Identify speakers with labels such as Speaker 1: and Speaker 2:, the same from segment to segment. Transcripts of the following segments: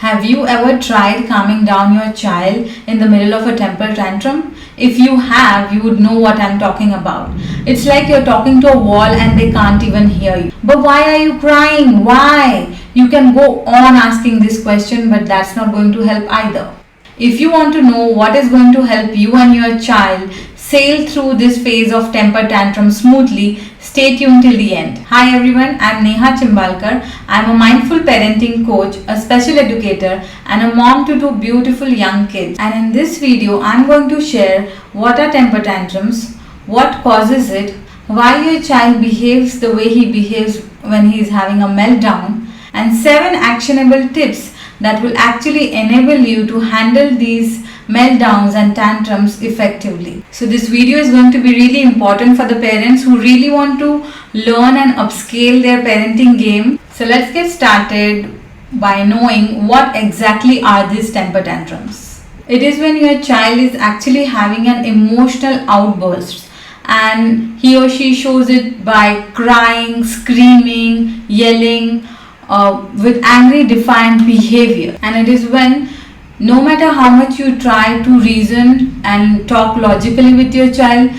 Speaker 1: Have you ever tried calming down your child in the middle of a temper tantrum? If you have, you would know what I'm talking about. It's like you're talking to a wall and they can't even hear you. But why are you crying? Why? You can go on asking this question, but that's not going to help either. If you want to know what is going to help you and your child sail through this phase of temper tantrum smoothly, stay tuned till the end. Hi everyone, I'm Neha Chimbalkar. I'm a mindful parenting coach, a special educator, and a mom to two beautiful young kids. And in this video, I'm going to share what are temper tantrums, what causes it, why your child behaves the way he behaves when he is having a meltdown, and 7 actionable tips that will actually enable you to handle these meltdowns and tantrums effectively. So this video is going to be really important for the parents who really want to learn and upscale their parenting game. So let's get started by knowing what exactly are these temper tantrums. It is when your child is actually having an emotional outburst and he or she shows it by crying, screaming, yelling, with angry defiant behavior. And it is when no matter how much you try to reason and talk logically with your child,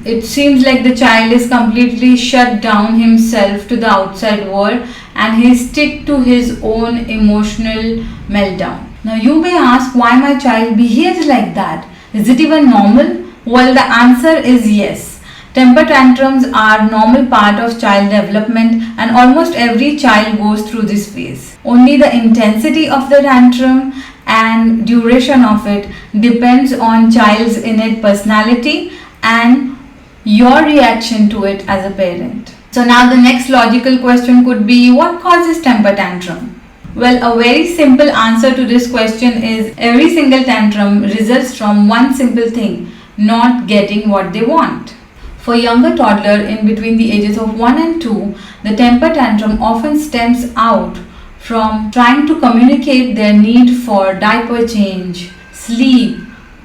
Speaker 1: it seems like the child is completely shut down himself to the outside world and he stick to his own emotional meltdown. Now you may ask why my child behaves like that. Is it even normal? Well, the answer is yes. Temper tantrums are normal part of child development and almost every child goes through this phase. Only the intensity of the tantrum and duration of it depends on child's innate personality and your reaction to it as a parent. So now the next logical question could be, what causes temper tantrum? Well, a very simple answer to this question is every single tantrum results from one simple thing, not getting what they want. For younger toddler in between the ages of 1 and 2, the temper tantrum often stems out from trying to communicate their need for diaper change, sleep,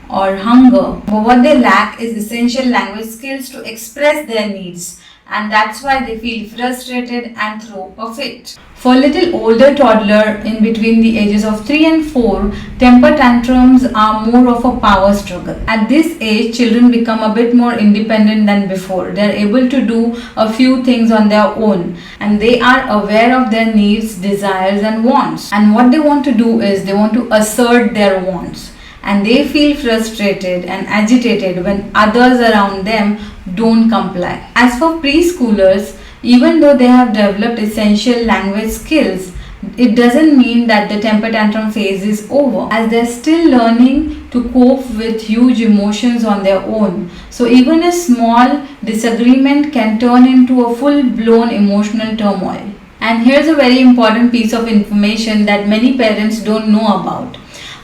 Speaker 1: or hunger. But what they lack is essential language skills to express their needs, and that's why they feel frustrated and throw a fit. For little older toddler in between the ages of 3 and 4, temper tantrums are more of a power struggle. At this age, children become a bit more independent than before. They are able to do a few things on their own and they are aware of their needs, desires and wants. And what they want to do is they want to assert their wants. And they feel frustrated and agitated when others around them don't comply. As for preschoolers, even though they have developed essential language skills, it doesn't mean that the temper tantrum phase is over, as they're still learning to cope with huge emotions on their own. So even a small disagreement can turn into a full-blown emotional turmoil. And here's a very important piece of information that many parents don't know about.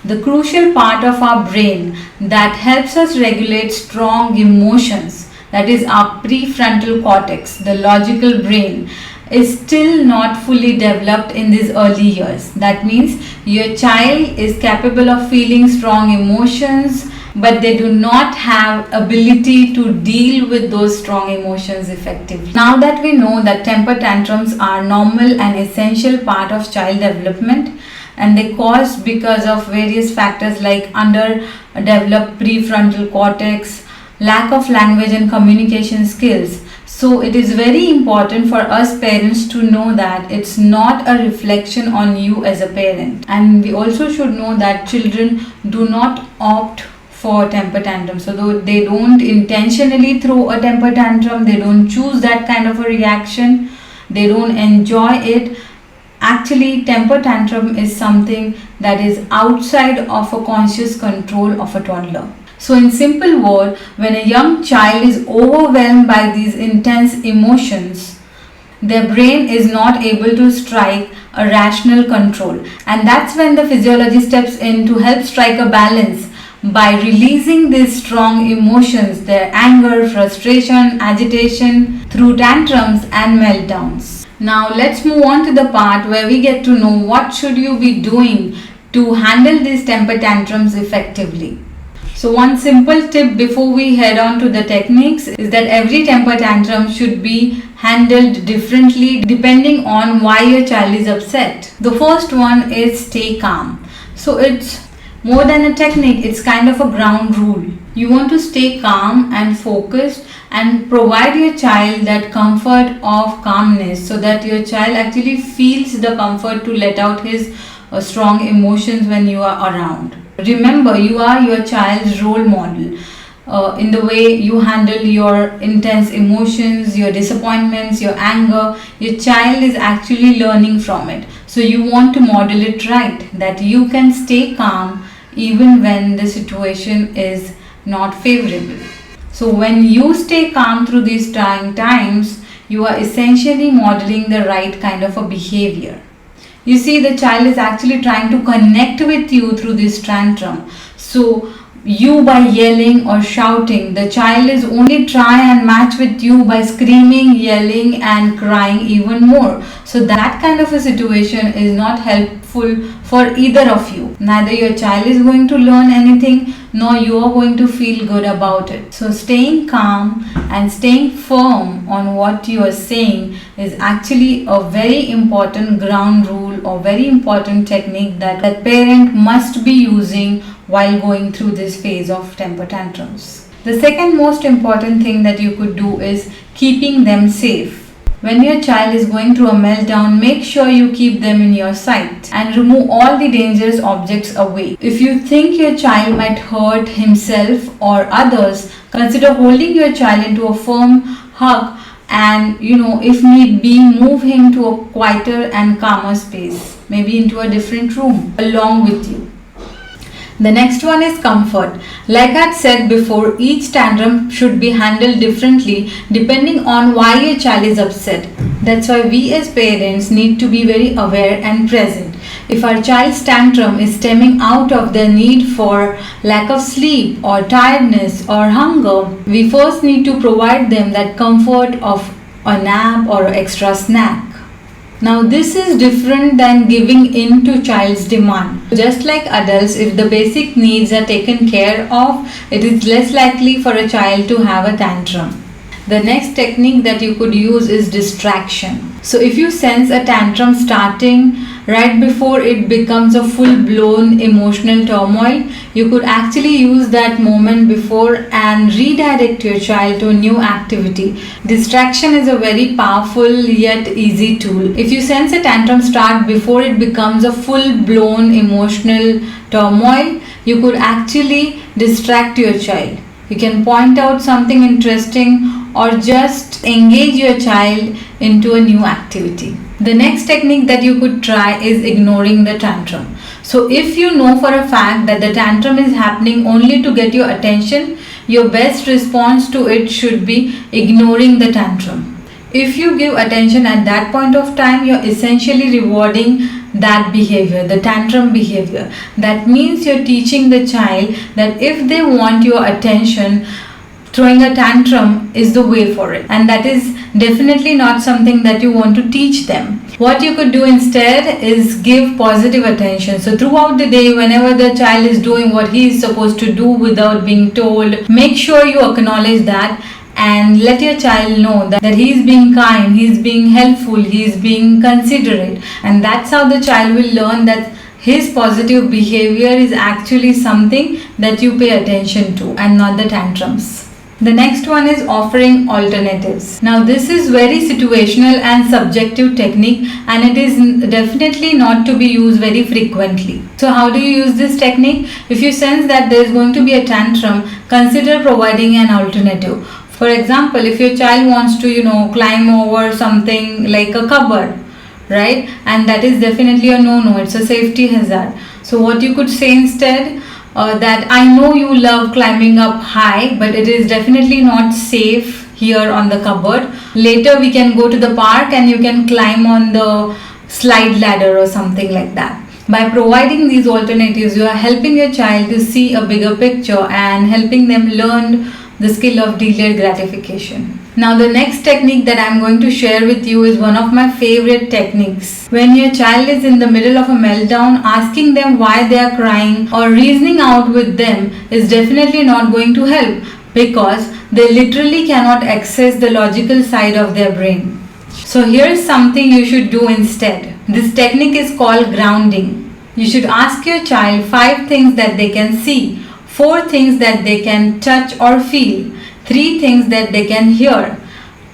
Speaker 1: The crucial part of our brain that helps us regulate strong emotions, that is our prefrontal cortex, the logical brain, is still not fully developed in these early years. That means your child is capable of feeling strong emotions, but they do not have ability to deal with those strong emotions effectively. Now that we know that temper tantrums are normal and essential part of child development, and they cause because of various factors like underdeveloped prefrontal cortex, lack of language and communication skills. So it is very important for us parents to know that it's not a reflection on you as a parent. And we also should know that children do not opt for temper tantrum. So though they don't intentionally throw a temper tantrum, they don't choose that kind of a reaction, they don't enjoy it. Actually, temper tantrum is something that is outside of a conscious control of a toddler. So in simple word, when a young child is overwhelmed by these intense emotions, their brain is not able to strike a rational control. And that's when the physiology steps in to help strike a balance by releasing these strong emotions, their anger, frustration, agitation through tantrums and meltdowns. Now let's move on to the part where we get to know what should you be doing to handle these temper tantrums effectively. So one simple tip before we head on to the techniques is that every temper tantrum should be handled differently depending on why your child is upset. The first one is stay calm. So it's more than a technique, it's kind of a ground rule. You want to stay calm and focused and provide your child that comfort of calmness so that your child actually feels the comfort to let out his strong emotions when you are around. Remember, you are your child's role model. In the way you handle your intense emotions, your disappointments, your anger, your child is actually learning from it. So you want to model it right, that you can stay calm even when the situation is not favorable. So when you stay calm through these trying times, you are essentially modeling the right kind of a behavior. You see, the child is actually trying to connect with you through this tantrum. So you, by yelling or shouting, the child is only try and match with you by screaming, yelling and crying even more. So that kind of a situation is not helpful for either of you. Neither your child is going to learn anything nor you are going to feel good about it. So staying calm and staying firm on what you are saying is actually a very important ground rule or very important technique that parent must be using while going through this phase of temper tantrums. The second most important thing that you could do is keeping them safe. When your child is going through a meltdown, make sure you keep them in your sight and remove all the dangerous objects away. If you think your child might hurt himself or others, consider holding your child into a firm hug and, if need be, move him to a quieter and calmer space, maybe into a different room along with you. The next one is comfort. Like I said before, each tantrum should be handled differently depending on why your child is upset. That's why we as parents need to be very aware and present. If our child's tantrum is stemming out of their need for lack of sleep or tiredness or hunger, we first need to provide them that comfort of a nap or extra snack. Now this is different than giving in to child's demand. Just like adults, if the basic needs are taken care of, it is less likely for a child to have a tantrum. The next technique that you could use is distraction. So if you sense a tantrum starting right before it becomes a full-blown emotional turmoil, you could actually use that moment before and redirect your child to a new activity. Distraction is a very powerful yet easy tool. If you sense a tantrum start before it becomes a full-blown emotional turmoil, you could actually distract your child. You can point out something interesting or just engage your child into a new activity. The next technique that you could try is ignoring the tantrum. So if you know for a fact that the tantrum is happening only to get your attention, your best response to it should be ignoring the tantrum. If you give attention at that point of time, you're essentially rewarding that behavior, the tantrum behavior. That means you're teaching the child that if they want your attention, throwing a tantrum is the way for it, and that is definitely not something that you want to teach them. What you could do instead is give positive attention. So throughout the day, whenever the child is doing what he is supposed to do without being told, make sure you acknowledge that and let your child know that he is being kind, he is being helpful, he is being considerate, and that's how the child will learn that his positive behavior is actually something that you pay attention to and not the tantrums. The next one is offering alternatives. Now this is very situational and subjective technique, and it is definitely not to be used very frequently. So how do you use this technique? If you sense that there is going to be a tantrum, consider providing an alternative. For example, if your child wants to, climb over something like a cupboard, right? And that is definitely a no-no. It's a safety hazard. So what you could say instead, that I know you love climbing up high, but it is definitely not safe here on the cupboard. Later we can go to the park and you can climb on the slide ladder or something like that. By providing these alternatives, you are helping your child to see a bigger picture and helping them learn the skill of delayed gratification. Now the next technique that I'm going to share with you is one of my favorite techniques. When your child is in the middle of a meltdown, asking them why they are crying or reasoning out with them is definitely not going to help, because they literally cannot access the logical side of their brain. So here's something you should do instead. This technique is called grounding. You should ask your child 5 things that they can see, 4 things that they can touch or feel, 3 things that they can hear,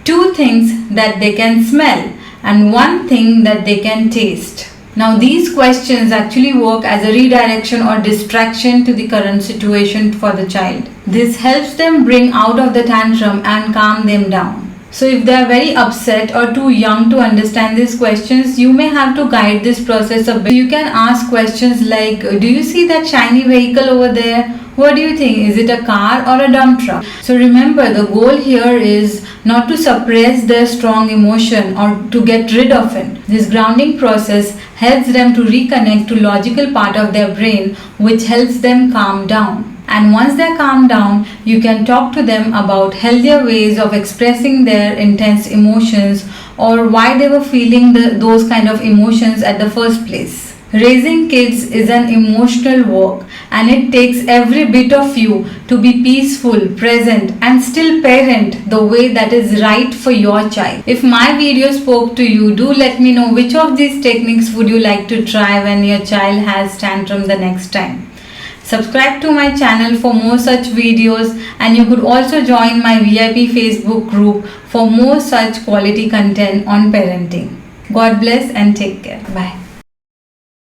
Speaker 1: 2 things that they can smell, and 1 thing that they can taste. Now these questions actually work as a redirection or distraction to the current situation for the child. This helps them bring out of the tantrum and calm them down. So if they are very upset or too young to understand these questions, you may have to guide this process a bit. You can ask questions like, do you see that shiny vehicle over there? What do you think? Is it a car or a dump truck? So remember, the goal here is not to suppress their strong emotion or to get rid of it. This grounding process helps them to reconnect to logical part of their brain, which helps them calm down. And once they're calmed down, you can talk to them about healthier ways of expressing their intense emotions or why they were feeling those kind of emotions at the first place. Raising kids is an emotional work, and it takes every bit of you to be peaceful, present, and still parent the way that is right for your child. If my video spoke to you, do let me know which of these techniques would you like to try when your child has tantrum the next time. Subscribe to my channel for more such videos, and you could also join my VIP Facebook group for more such quality content on parenting. God bless and take care. Bye.